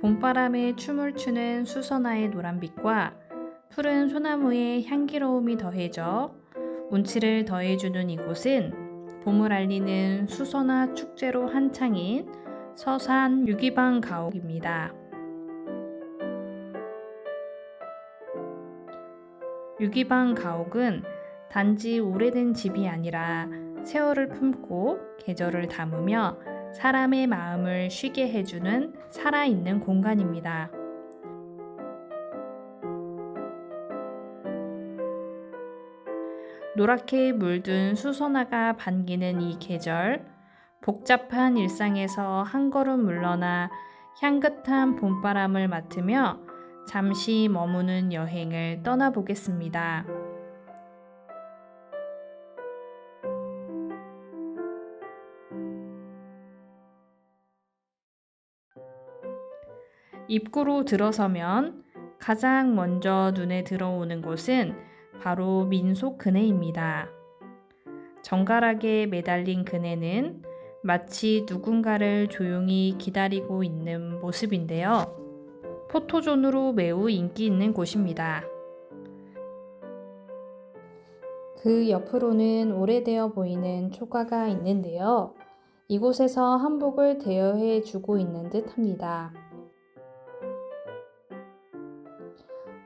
봄바람에 춤을 추는 수선화의 노란빛과 푸른 소나무의 향기로움이 더해져 운치를 더해주는 이곳은 봄을 알리는 수선화 축제로 한창인 서산 유기방 가옥입니다. 유기방 가옥은 단지 오래된 집이 아니라 세월을 품고 계절을 담으며 사람의 마음을 쉬게 해주는 살아있는 공간입니다. 노랗게 물든 수선화가 반기는 이 계절, 복잡한 일상에서 한 걸음 물러나 향긋한 봄바람을 맡으며 잠시 머무는 여행을 떠나보겠습니다. 입구로 들어서면 가장 먼저 눈에 들어오는 곳은 바로 민속 그네입니다. 정갈하게 매달린 그네는 마치 누군가를 조용히 기다리고 있는 모습인데요. 포토존으로 매우 인기 있는 곳입니다. 그 옆으로는 오래되어 보이는 초가가 있는데요. 이곳에서 한복을 대여해 주고 있는 듯 합니다.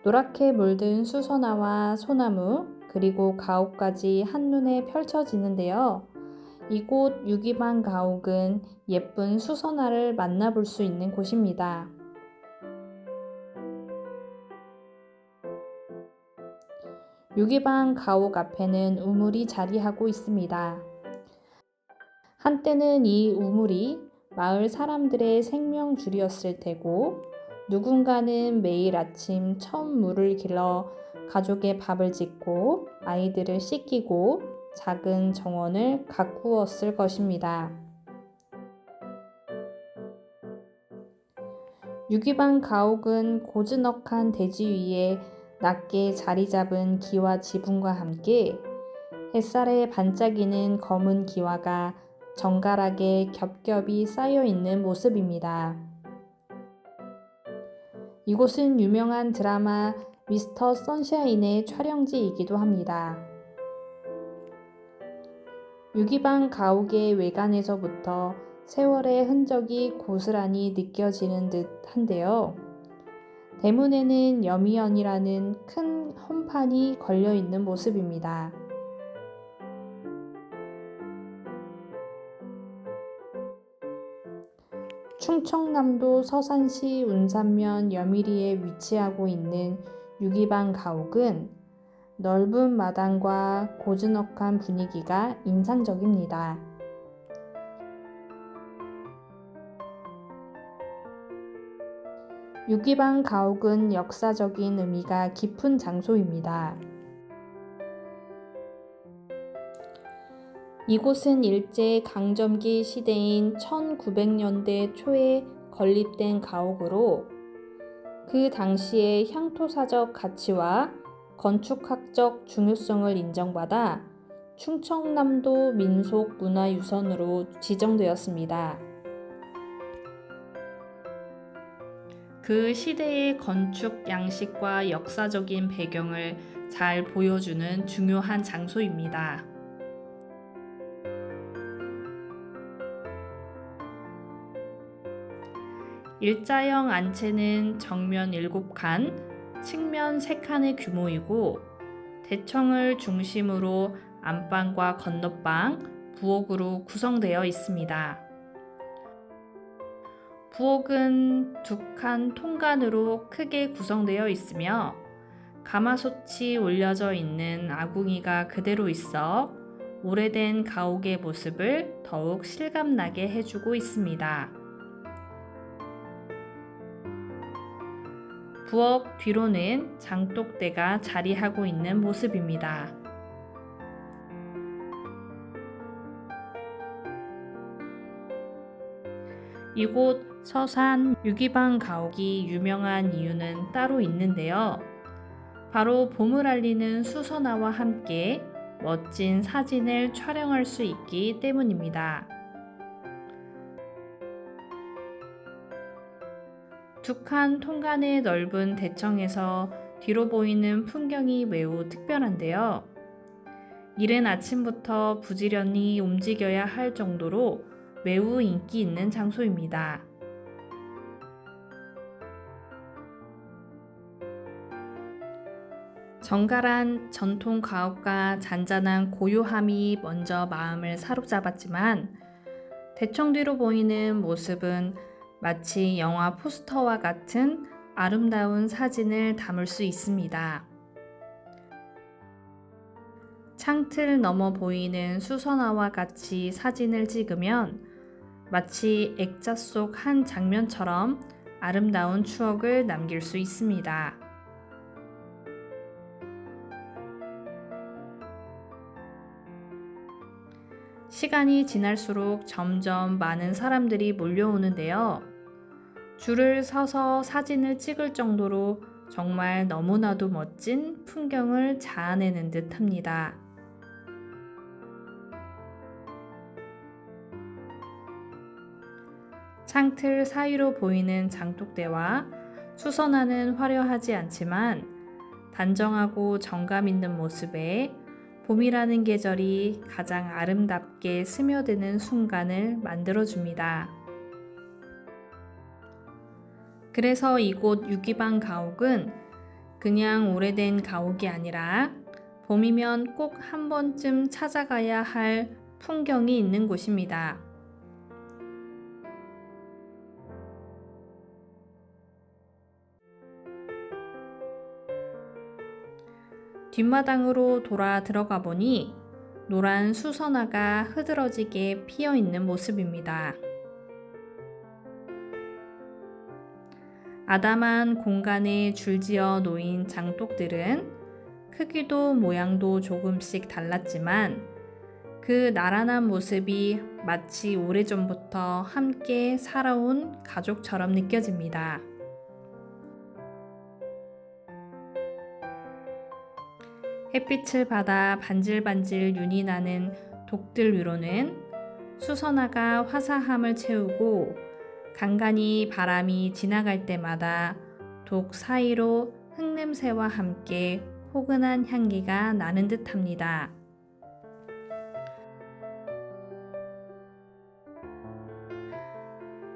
노랗게 물든 수선화와 소나무 그리고 가옥까지 한눈에 펼쳐지는데요. 이곳 유기방 가옥은 예쁜 수선화를 만나볼 수 있는 곳입니다. 유기방 가옥 앞에는 우물이 자리하고 있습니다. 한때는 이 우물이 마을 사람들의 생명줄이었을 테고 누군가는 매일 아침 처음 물을 길러 가족의 밥을 짓고 아이들을 씻기고 작은 정원을 가꾸었을 것입니다. 유기방 가옥은 고즈넉한 대지 위에 낮게 자리 잡은 기와 지붕과 함께 햇살에 반짝이는 검은 기와가 정갈하게 겹겹이 쌓여 있는 모습입니다. 이곳은 유명한 드라마 미스터 선샤인의 촬영지이기도 합니다. 유기방 가옥의 외관에서부터 세월의 흔적이 고스란히 느껴지는 듯 한데요. 대문에는 여미연이라는 큰 헌판이 걸려 있는 모습입니다. 충청남도 서산시 운산면 여미리에 위치하고 있는 유기방 가옥은 넓은 마당과 고즈넉한 분위기가 인상적입니다. 유기방 가옥은 역사적인 의미가 깊은 장소입니다. 이곳은 일제 강점기 시대인 1900년대 초에 건립된 가옥으로 그 당시의 향토사적 가치와 건축학적 중요성을 인정받아 충청남도 민속문화유산으로 지정되었습니다. 그 시대의 건축 양식과 역사적인 배경을 잘 보여주는 중요한 장소입니다. 일자형 안채는 정면 7칸, 측면 3칸의 규모이고 대청을 중심으로 안방과 건너방, 부엌으로 구성되어 있습니다. 부엌은 2칸 통간으로 크게 구성되어 있으며 가마솥이 올려져 있는 아궁이가 그대로 있어 오래된 가옥의 모습을 더욱 실감나게 해주고 있습니다. 부엌 뒤로는 장독대가 자리하고 있는 모습입니다. 이곳 서산 유기방 가옥이 유명한 이유는 따로 있는데요. 바로 봄을 알리는 수선화와 함께 멋진 사진을 촬영할 수 있기 때문입니다. 독특한 통간의 넓은 대청에서 뒤로 보이는 풍경이 매우 특별한데요. 이른 아침부터 부지런히 움직여야 할 정도로 매우 인기 있는 장소입니다. 정갈한 전통 가옥과 잔잔한 고요함이 먼저 마음을 사로잡았지만 대청 뒤로 보이는 모습은 마치 영화 포스터와 같은 아름다운 사진을 담을 수 있습니다. 창틀 너머 보이는 수선화와 같이 사진을 찍으면 마치 액자 속 한 장면처럼 아름다운 추억을 남길 수 있습니다. 시간이 지날수록 점점 많은 사람들이 몰려오는데요. 줄을 서서 사진을 찍을 정도로 정말 너무나도 멋진 풍경을 자아내는 듯 합니다. 창틀 사이로 보이는 장독대와 수선화는 화려하지 않지만 단정하고 정감 있는 모습에 봄이라는 계절이 가장 아름답게 스며드는 순간을 만들어줍니다. 그래서 이곳 유기방 가옥은 그냥 오래된 가옥이 아니라 봄이면 꼭 한 번쯤 찾아가야 할 풍경이 있는 곳입니다. 뒷마당으로 돌아 들어가 보니 노란 수선화가 흐드러지게 피어 있는 모습입니다. 아담한 공간에 줄지어 놓인 장독들은 크기도 모양도 조금씩 달랐지만 그 나란한 모습이 마치 오래전부터 함께 살아온 가족처럼 느껴집니다. 햇빛을 받아 반질반질 윤이 나는 독들 위로는 수선화가 화사함을 채우고 간간히 바람이 지나갈 때마다 독 사이로 흙냄새와 함께 포근한 향기가 나는 듯합니다.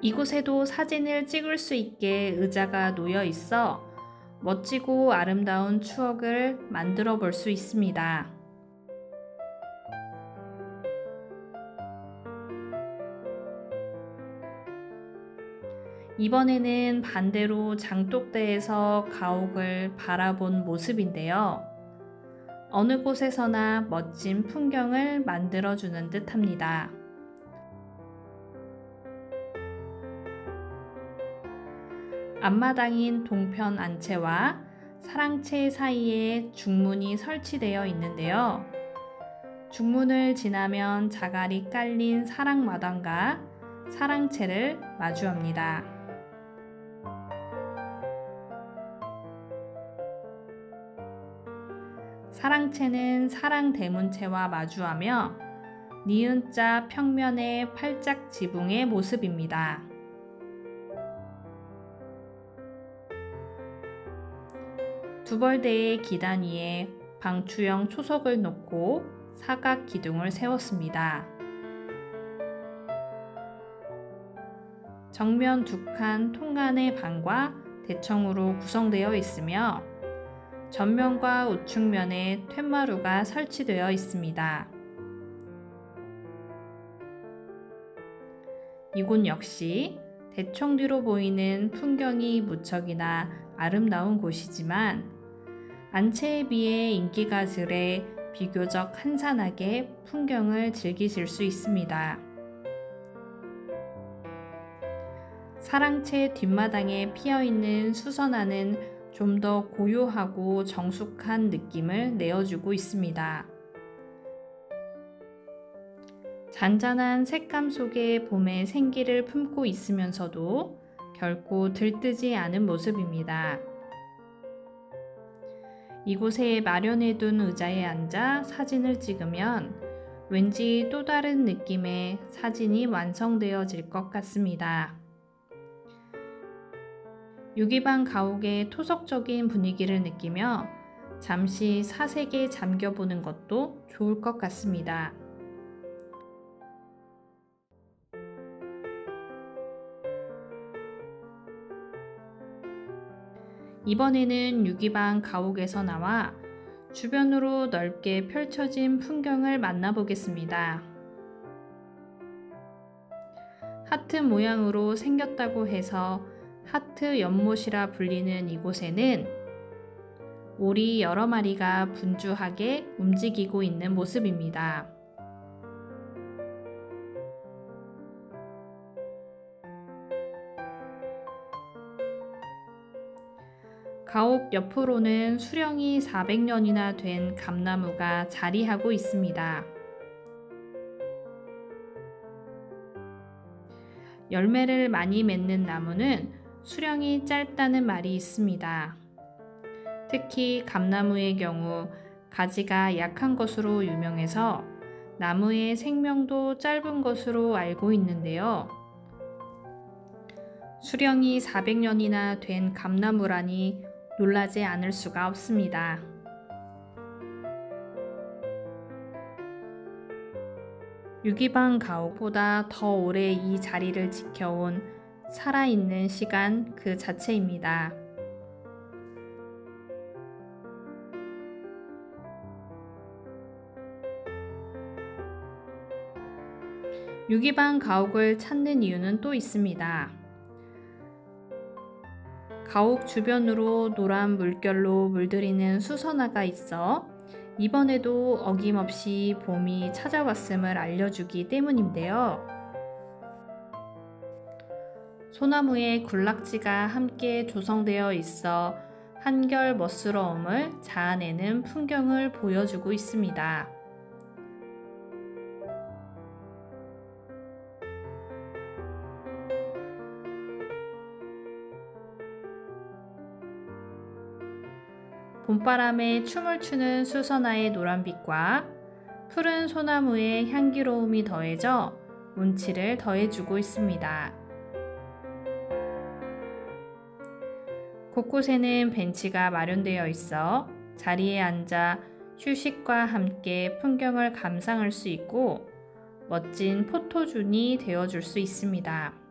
이곳에도 사진을 찍을 수 있게 의자가 놓여 있어 멋지고 아름다운 추억을 만들어 볼 수 있습니다. 이번에는 반대로 장독대에서 가옥을 바라본 모습인데요. 어느 곳에서나 멋진 풍경을 만들어주는 듯 합니다. 앞마당인 동편 안채와 사랑채 사이에 중문이 설치되어 있는데요. 중문을 지나면 자갈이 깔린 사랑마당과 사랑채를 마주합니다. 사랑채는 사랑대문채와 마주하며 니은자 평면의 팔짝 지붕의 모습입니다. 두벌대의 기단 위에 방추형 초석을 놓고 사각 기둥을 세웠습니다. 정면 두 칸 통간의 방과 대청으로 구성되어 있으며 전면과 우측면에 툇마루가 설치되어 있습니다. 이곳 역시 대청 뒤로 보이는 풍경이 무척이나 아름다운 곳이지만 안채에 비해 인기가 덜해 비교적 한산하게 풍경을 즐기실 수 있습니다. 사랑채 뒷마당에 피어있는 수선화는 좀 더 고요하고 정숙한 느낌을 내어주고 있습니다. 잔잔한 색감 속에 봄의 생기를 품고 있으면서도 결코 들뜨지 않은 모습입니다. 이곳에 마련해둔 의자에 앉아 사진을 찍으면 왠지 또 다른 느낌의 사진이 완성되어질 것 같습니다. 유기방 가옥의 토속적인 분위기를 느끼며 잠시 사색에 잠겨보는 것도 좋을 것 같습니다. 이번에는 유기방 가옥에서 나와 주변으로 넓게 펼쳐진 풍경을 만나보겠습니다. 하트 모양으로 생겼다고 해서 하트 연못이라 불리는 이곳에는 오리 여러 마리가 분주하게 움직이고 있는 모습입니다. 가옥 옆으로는 수령이 400년이나 된 감나무가 자리하고 있습니다. 열매를 많이 맺는 나무는 수령이 짧다는 말이 있습니다. 특히 감나무의 경우 가지가 약한 것으로 유명해서 나무의 생명도 짧은 것으로 알고 있는데요. 수령이 400년이나 된 감나무라니 놀라지 않을 수가 없습니다. 유기방 가옥보다 더 오래 이 자리를 지켜온 살아있는 시간 그 자체입니다. 유기방 가옥을 찾는 이유는 또 있습니다. 가옥 주변으로 노란 물결로 물들이는 수선화가 있어 이번에도 어김없이 봄이 찾아왔음을 알려주기 때문인데요. 소나무에 군락지가 함께 조성되어 있어 한결 멋스러움을 자아내는 풍경을 보여주고 있습니다. 봄바람에 춤을 추는 수선화의 노란빛과 푸른 소나무의 향기로움이 더해져 운치를 더해주고 있습니다. 곳곳에는 벤치가 마련되어 있어 자리에 앉아 휴식과 함께 풍경을 감상할 수 있고 멋진 포토존이 되어줄 수 있습니다.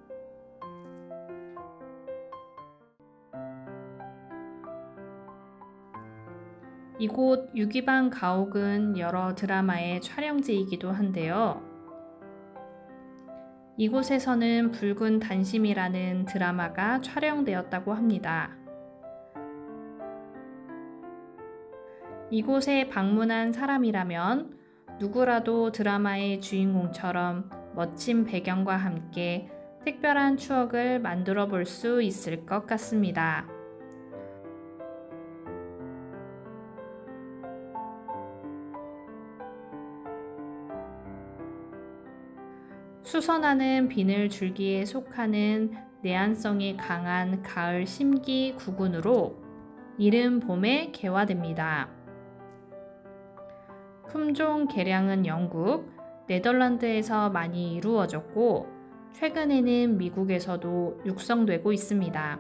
이곳 유기방 가옥은 여러 드라마의 촬영지이기도 한데요. 이곳에서는 붉은 단심이라는 드라마가 촬영되었다고 합니다. 이곳에 방문한 사람이라면 누구라도 드라마의 주인공처럼 멋진 배경과 함께 특별한 추억을 만들어 볼 수 있을 것 같습니다. 수선화는 비늘 줄기에 속하는 내한성이 강한 가을 심기 구근으로 이른 봄에 개화됩니다. 품종 개량은 영국, 네덜란드에서 많이 이루어졌고 최근에는 미국에서도 육성되고 있습니다.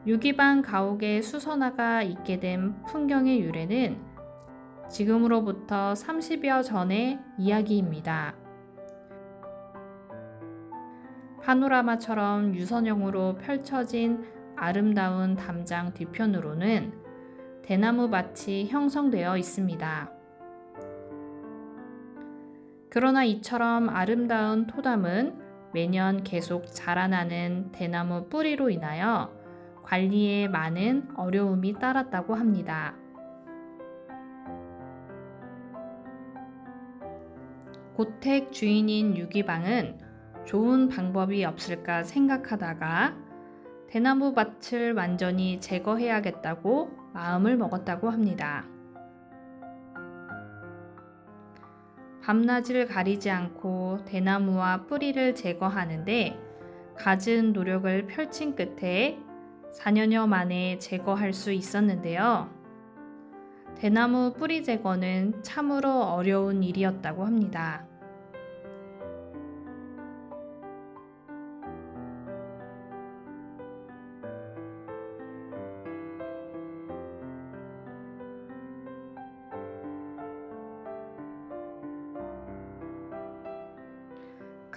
유기방 가옥에 수선화가 있게 된 풍경의 유래는 지금으로부터 30여 전의 이야기입니다. 파노라마처럼 유선형으로 펼쳐진 아름다운 담장 뒤편으로는 대나무 밭이 형성되어 있습니다. 그러나 이처럼 아름다운 토담은 매년 계속 자라나는 대나무 뿌리로 인하여 관리에 많은 어려움이 따랐다고 합니다. 고택 주인인 유기방은 좋은 방법이 없을까 생각하다가 대나무 밭을 완전히 제거해야겠다고 마음을 먹었다고 합니다. 밤낮을 가리지 않고 대나무와 뿌리를 제거하는데 갖은 노력을 펼친 끝에 4년여 만에 제거할 수 있었는데요. 대나무 뿌리 제거는 참으로 어려운 일이었다고 합니다.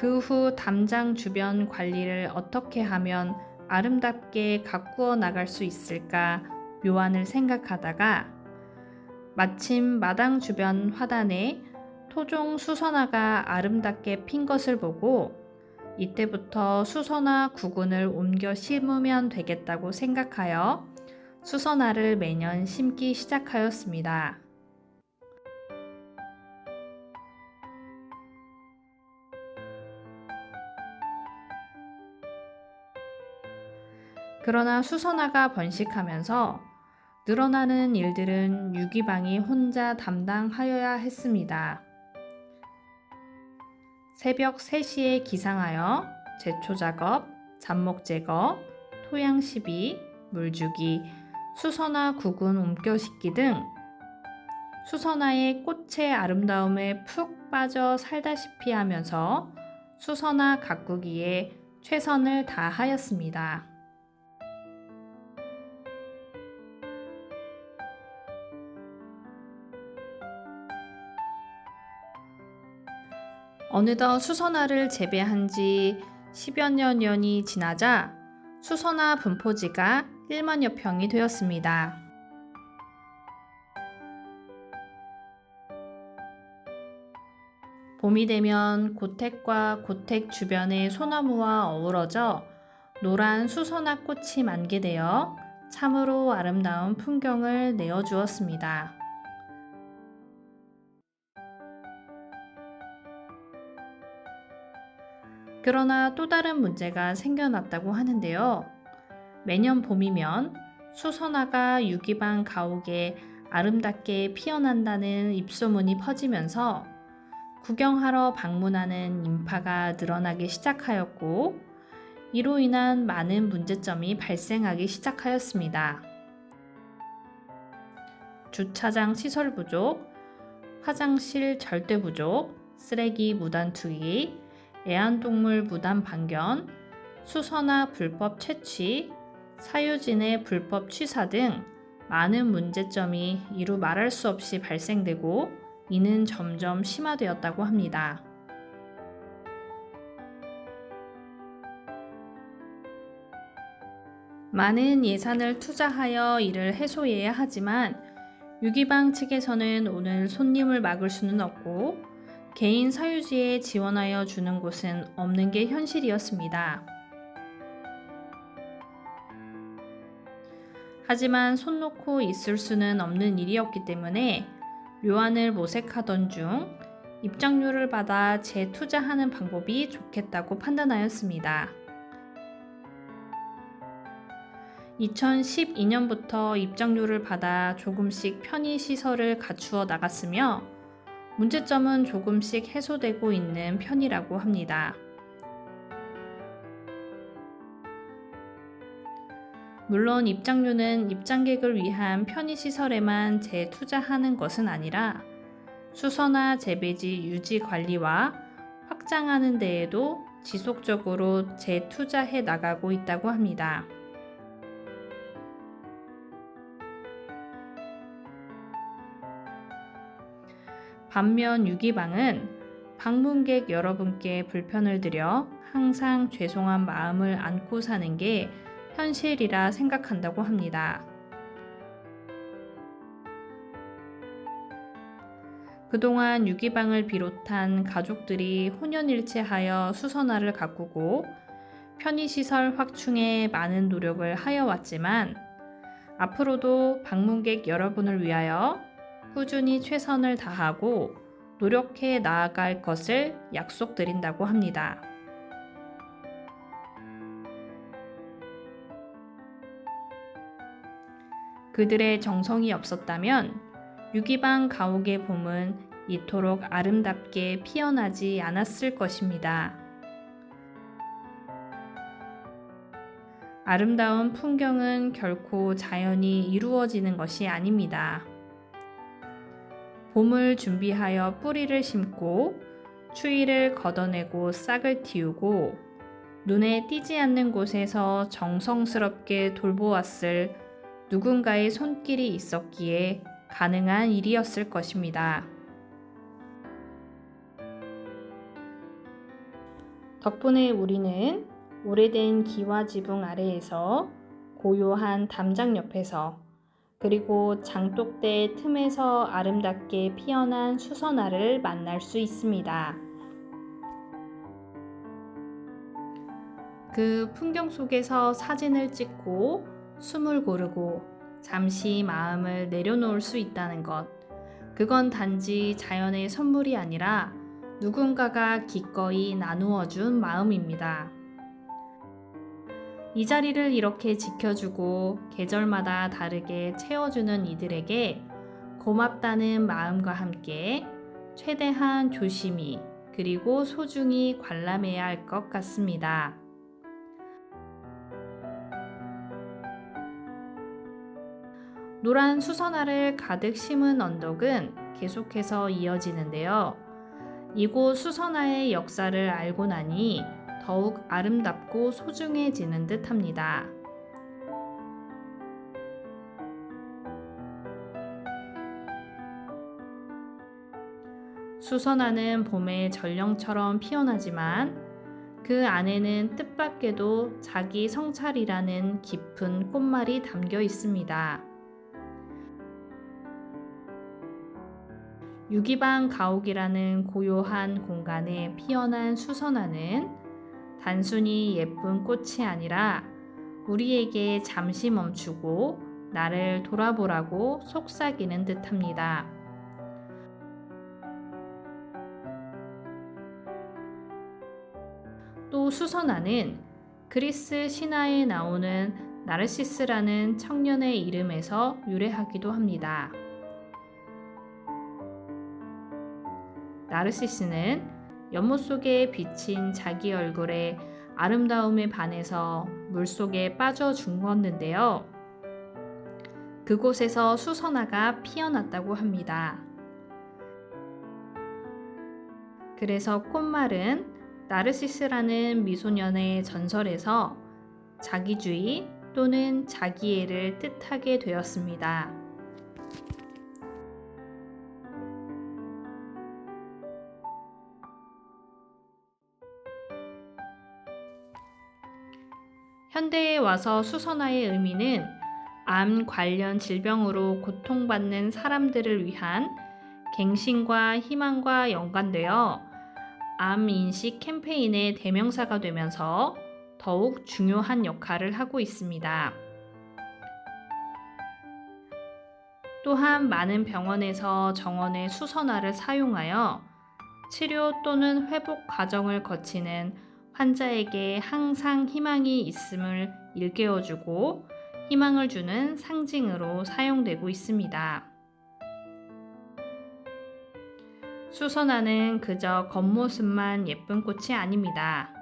그 후 담장 주변 관리를 어떻게 하면 아름답게 가꾸어 나갈 수 있을까 묘안을 생각하다가 마침 마당 주변 화단에 토종 수선화가 아름답게 핀 것을 보고 이때부터 수선화 구근을 옮겨 심으면 되겠다고 생각하여 수선화를 매년 심기 시작하였습니다. 그러나 수선화가 번식하면서 늘어나는 일들은 유기방이 혼자 담당하여야 했습니다. 새벽 3시에 기상하여 제초 작업, 잡목 제거, 토양 시비, 물 주기, 수선화 구근 옮겨 싣기 등 수선화의 꽃의 아름다움에 푹 빠져 살다시피 하면서 수선화 가꾸기에 최선을 다하였습니다. 어느덧 수선화를 재배한 지 10여 년이 지나자 수선화 분포지가 1만여 평이 되었습니다. 봄이 되면 고택과 고택 주변의 소나무와 어우러져 노란 수선화 꽃이 만개되어 참으로 아름다운 풍경을 내어주었습니다. 그러나 또 다른 문제가 생겨났다고 하는데요. 매년 봄이면 수선화가 유기방 가옥에 아름답게 피어난다는 입소문이 퍼지면서 구경하러 방문하는 인파가 늘어나기 시작하였고, 이로 인한 많은 문제점이 발생하기 시작하였습니다. 주차장 시설 부족, 화장실 절대 부족, 쓰레기 무단 투기, 애완동물 무단 방견, 수선화 불법 채취, 사유진의 불법 취사 등 많은 문제점이 이루 말할 수 없이 발생되고 이는 점점 심화되었다고 합니다. 많은 예산을 투자하여 이를 해소해야 하지만 유기방 측에서는 오늘 손님을 막을 수는 없고 개인 사유지에 지원하여 주는 곳은 없는 게 현실이었습니다. 하지만 손 놓고 있을 수는 없는 일이었기 때문에 묘안을 모색하던 중 입장료를 받아 재투자하는 방법이 좋겠다고 판단하였습니다. 2012년부터 입장료를 받아 조금씩 편의시설을 갖추어 나갔으며 문제점은 조금씩 해소되고 있는 편이라고 합니다. 물론 입장료는 입장객을 위한 편의시설에만 재투자하는 것은 아니라 수선화 재배지 유지 관리와 확장하는 데에도 지속적으로 재투자해 나가고 있다고 합니다. 반면 유기방은 방문객 여러분께 불편을 드려 항상 죄송한 마음을 안고 사는 게 현실이라 생각한다고 합니다. 그동안 유기방을 비롯한 가족들이 혼연일체하여 수선화를 가꾸고 편의시설 확충에 많은 노력을 하여 왔지만 앞으로도 방문객 여러분을 위하여 꾸준히 최선을 다하고 노력해 나아갈 것을 약속드린다고 합니다. 그들의 정성이 없었다면 유기방 가옥의 봄은 이토록 아름답게 피어나지 않았을 것입니다. 아름다운 풍경은 결코 자연히 이루어지는 것이 아닙니다. 봄을 준비하여 뿌리를 심고 추위를 걷어내고 싹을 틔우고 눈에 띄지 않는 곳에서 정성스럽게 돌보았을 누군가의 손길이 있었기에 가능한 일이었을 것입니다. 덕분에 우리는 오래된 기와 지붕 아래에서 고요한 담장 옆에서 그리고 장독대 틈에서 아름답게 피어난 수선화를 만날 수 있습니다. 그 풍경 속에서 사진을 찍고 숨을 고르고 잠시 마음을 내려놓을 수 있다는 것. 그건 단지 자연의 선물이 아니라 누군가가 기꺼이 나누어 준 마음입니다. 이 자리를 이렇게 지켜주고 계절마다 다르게 채워주는 이들에게 고맙다는 마음과 함께 최대한 조심히 그리고 소중히 관람해야 할 것 같습니다. 노란 수선화를 가득 심은 언덕은 계속해서 이어지는데요. 이곳 수선화의 역사를 알고 나니 더욱 아름답고 소중해지는 듯합니다. 수선화는 봄에 전령처럼 피어나지만 그 안에는 뜻밖에도 자기 성찰이라는 깊은 꽃말이 담겨 있습니다. 유기방 가옥이라는 고요한 공간에 피어난 수선화는 단순히 예쁜 꽃이 아니라 우리에게 잠시 멈추고 나를 돌아보라고 속삭이는 듯합니다. 또 수선화는 그리스 신화에 나오는 나르시스라는 청년의 이름에서 유래하기도 합니다. 나르시스는 연못 속에 비친 자기 얼굴의 아름다움에 반해서 물속에 빠져 죽었는데요. 그곳에서 수선화가 피어났다고 합니다. 그래서 꽃말은 나르시스라는 미소년의 전설에서 자기주의 또는 자기애를 뜻하게 되었습니다. 현대에 와서 수선화의 의미는 암 관련 질병으로 고통받는 사람들을 위한 갱신과 희망과 연관되어 암 인식 캠페인의 대명사가 되면서 더욱 중요한 역할을 하고 있습니다. 또한 많은 병원에서 정원의 수선화를 사용하여 치료 또는 회복 과정을 거치는 환자에게 항상 희망이 있음을 일깨워주고 희망을 주는 상징으로 사용되고 있습니다. 수선화는 그저 겉모습만 예쁜 꽃이 아닙니다.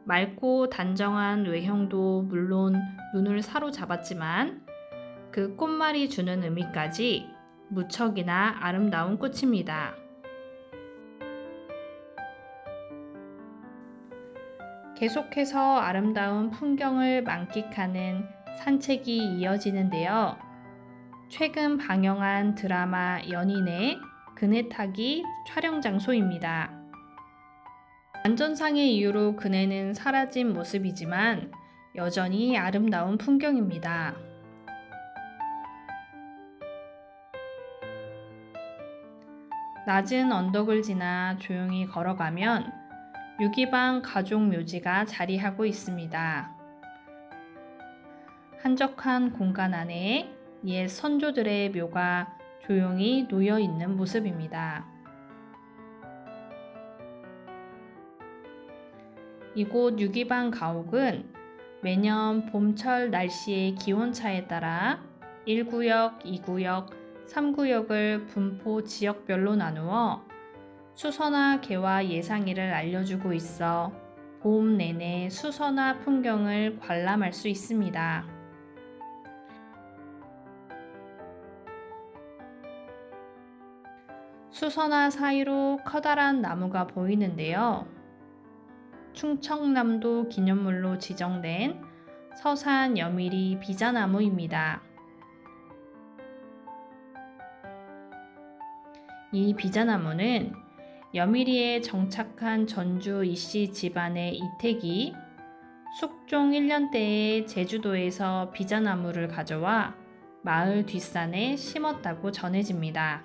맑고 단정한 외형도 물론 눈을 사로잡았지만 그 꽃말이 주는 의미까지 무척이나 아름다운 꽃입니다. 계속해서 아름다운 풍경을 만끽하는 산책이 이어지는데요. 최근 방영한 드라마 연인의 그네 타기 촬영 장소입니다. 안전상의 이유로 그네는 사라진 모습이지만 여전히 아름다운 풍경입니다. 낮은 언덕을 지나 조용히 걸어가면 유기방 가족 묘지가 자리하고 있습니다. 한적한 공간 안에 옛 선조들의 묘가 조용히 놓여 있는 모습입니다. 이곳 유기방 가옥은 매년 봄철 날씨의 기온차에 따라 1구역, 2구역, 3구역을 분포 지역별로 나누어 수선화 개화 예상일을 알려주고 있어 봄 내내 수선화 풍경을 관람할 수 있습니다. 수선화 사이로 커다란 나무가 보이는데요. 충청남도 기념물로 지정된 서산 여미리 비자나무입니다. 이 비자나무는 여미리에 정착한 전주 이씨 집안의 이택이 숙종 1년 때에 제주도에서 비자나무를 가져와 마을 뒷산에 심었다고 전해집니다.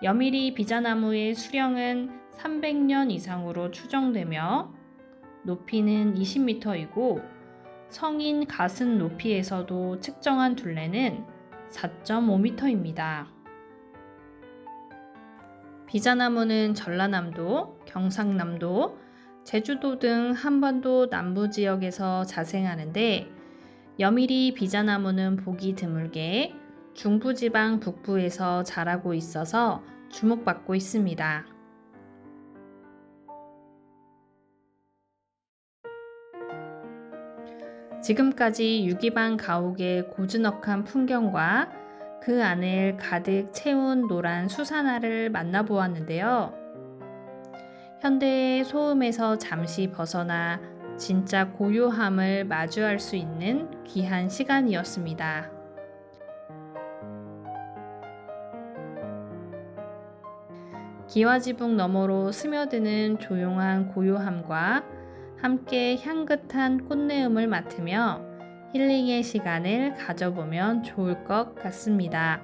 여미리 비자나무의 수령은 300년 이상으로 추정되며 높이는 20m이고 성인 가슴 높이에서도 측정한 둘레는 4.5m입니다. 비자나무는 전라남도, 경상남도, 제주도 등 한반도 남부 지역에서 자생하는데 여미리 비자나무는 보기 드물게 중부지방 북부에서 자라고 있어서 주목받고 있습니다. 지금까지 유기방 가옥의 고즈넉한 풍경과 그 안을 가득 채운 노란 수산화를 만나보았는데요. 현대의 소음에서 잠시 벗어나 진짜 고요함을 마주할 수 있는 귀한 시간이었습니다. 기와지붕 너머로 스며드는 조용한 고요함과 함께 향긋한 꽃내음을 맡으며 힐링의 시간을 가져보면 좋을 것 같습니다.